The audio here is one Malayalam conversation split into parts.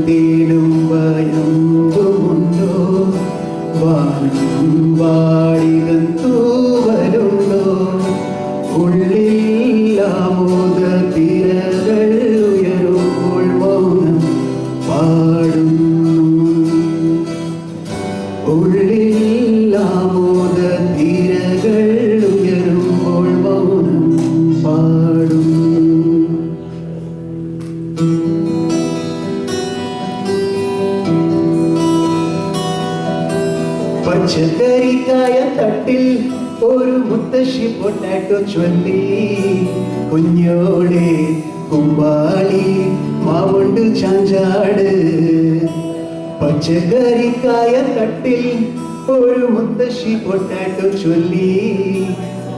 തേനും വയമ്പുമുണ്ടോ വാനും വാടികൻ തൂവലുണ്ടോ ഉള്ളിൽ ആമോദ തിരകൾ ഉയരുമ്പോൾ മൗനം പാടുന്നു ഉള്ളിൽ ആമോദ തിരകൾ ഉയരുമ്പോൾ മൗനം പാടുന്നു. പച്ചക്കറിക്കായ തട്ടിൽ ഒരു മുത്തശ്ശി പൊട്ടാറ്റോ ചൊല്ലി കുഞ്ഞോടെ കുമ്പാളി മാവുണ്ട് ചാഞ്ചാട്. പച്ചക്കറിക്കായ തട്ടിൽ ഒരു മുത്തശ്ശി പൊട്ടാറ്റോ ചൊല്ലി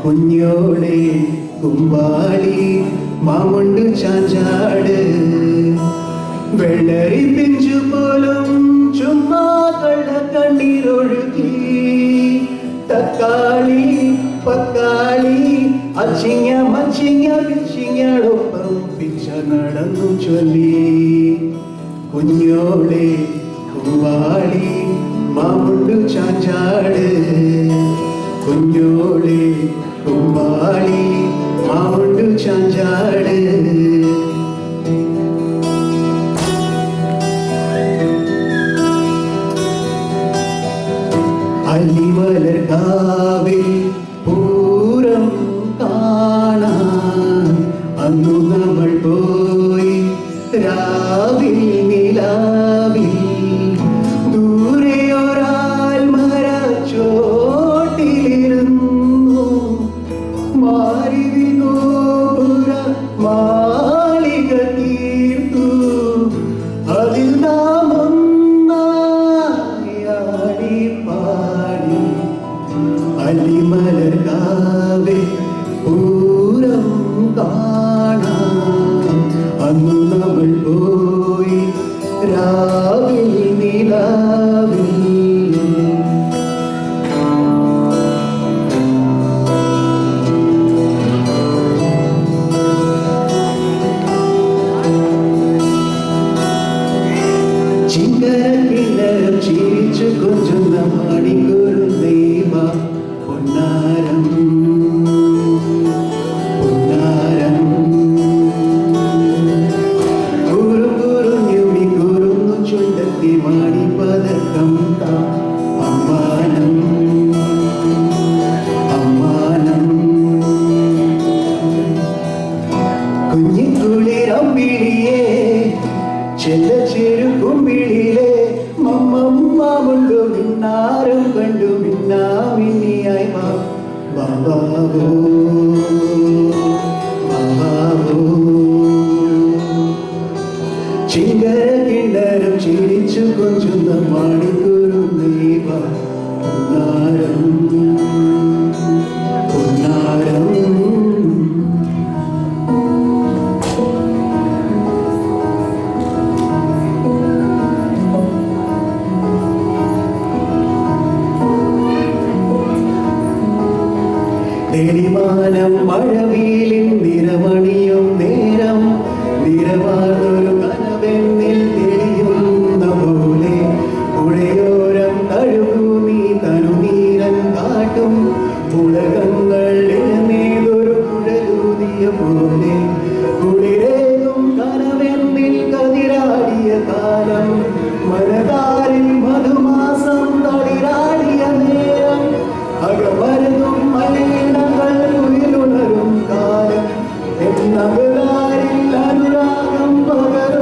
കുഞ്ഞോടെ കുമ്പാളി മാവുണ്ട് ചാഞ്ചാട്. വെള്ളരി പിഞ്ചു പോലും ചുമ്മാ കള്ള കണ്ണീരൊഴുകി തക്കാളി പക്കാളി അച്ചിങ്ങ മച്ചിങ്ങ പിച്ചിങ്ങടൊപ്പം പിച്ച നടന്നു ചൊല്ലി കുഞ്ഞോളെ കുമ്പാളി മാമുണ്ടു ചാഞ്ചാട്. കുഞ്ഞോളെ കുമ്പാളി മാമുണ്ടു ചാഞ്ചാട്. അല്ലിമലർക്കാവിൽ പൂരം കാണാൻ അന്നു നമ്മൾ പോയി രാവിൽ നിലാവിൽ ദൂരെ ഒരാൾ മരച്ചോട്ടിലിരുന്നു മാരുതി ഗോപുര മാളിക തീർത്തു അതിൽ നാം ഒന്നായി പാടി അല്ലിമലർക്കാവിൽ പൂരം കാണാൻ അന്നു നമ്മൾ പോയി രാവിൽ നിലാവിൽ. ചിങ്കരക്കിണ്ണരം ചിരിച്ചു കൊഞ്ചുന്ന മണിക്കൊരു ദൈവ പൊന്നാരം പൊന്നാരം കുറുകുറുഞ്ഞുമി കുറുന്നു ചുണ്ടത്തി മണിപ്പതക്കം അമ്മാനം അമ്മാനം കുഞ്ഞിക്കുളിരമ്പിളിയേ ചെല്ല ചെരുക്കുമ്പിളിയിലെ മമ്മമ്മുണ്ടു മിന്നാരം കണ്ടു മിന്നാമിന്നിയായി ബാബാവോ ബാബാവോ. ചിങ്കര കിണ്ണരം ചിരിച്ചു കൊഞ്ചുന്ന മണിക്കൊരു ദൈവ പൊന്നാരം പൊന്നാരം. തെളിമാനം മഴവീലിൻ നിറമണിയും നേരം നിറമാർന്നൊരു കനവെന്നിൽ തെളിയുന്ന പോലെ പുഴയോരം കഴുകു നീ തനുനീരൻ കാട്ടും പുളകങ്ങൾ ഇഴനേതൊരു കുഴലൂതിയ പോലെ കുളിരേകും കനവെന്നിൽ കതിരാടിയ കാലം മനതാരിൽ മധുമാസം തളിരാടിയ നേരം അകമരുതും മലയിടങ്ങൾ ഉയരുണരും കാലം എന്നവരാരിൽ അനുരാഗം പകരും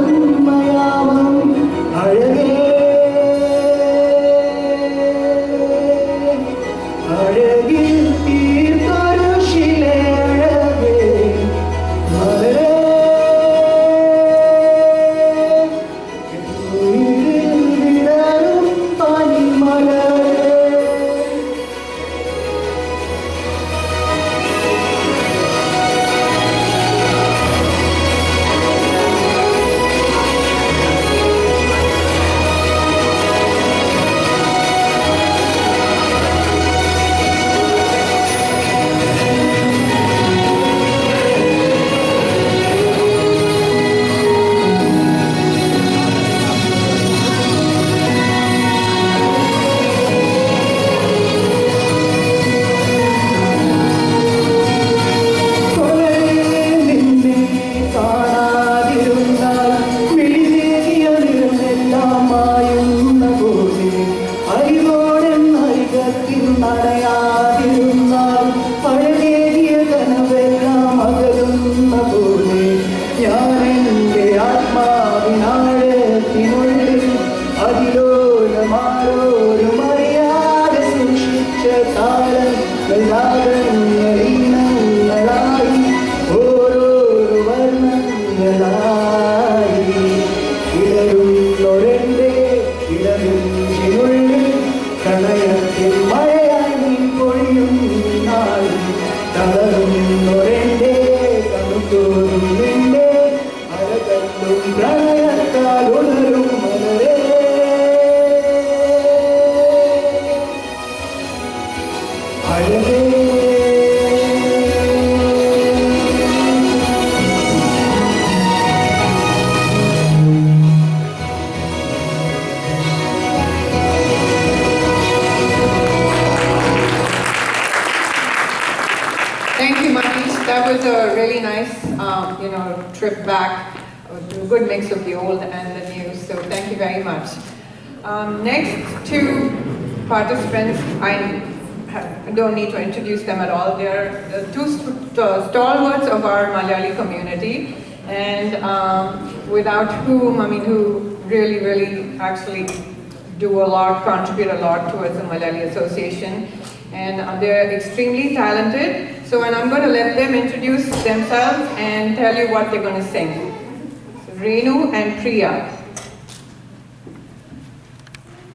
trip back, a good mix of the old and the new. So thank you very much. Next two participants, I don't need to introduce them at all. They're the two stalwarts of our Malayali community, and without whom, who really actually do a lot, contribute a lot towards the Malayali Association. And they're extremely talented. So and I'm going to let them introduce themselves and tell you what they're going to sing. So Renu and Priya.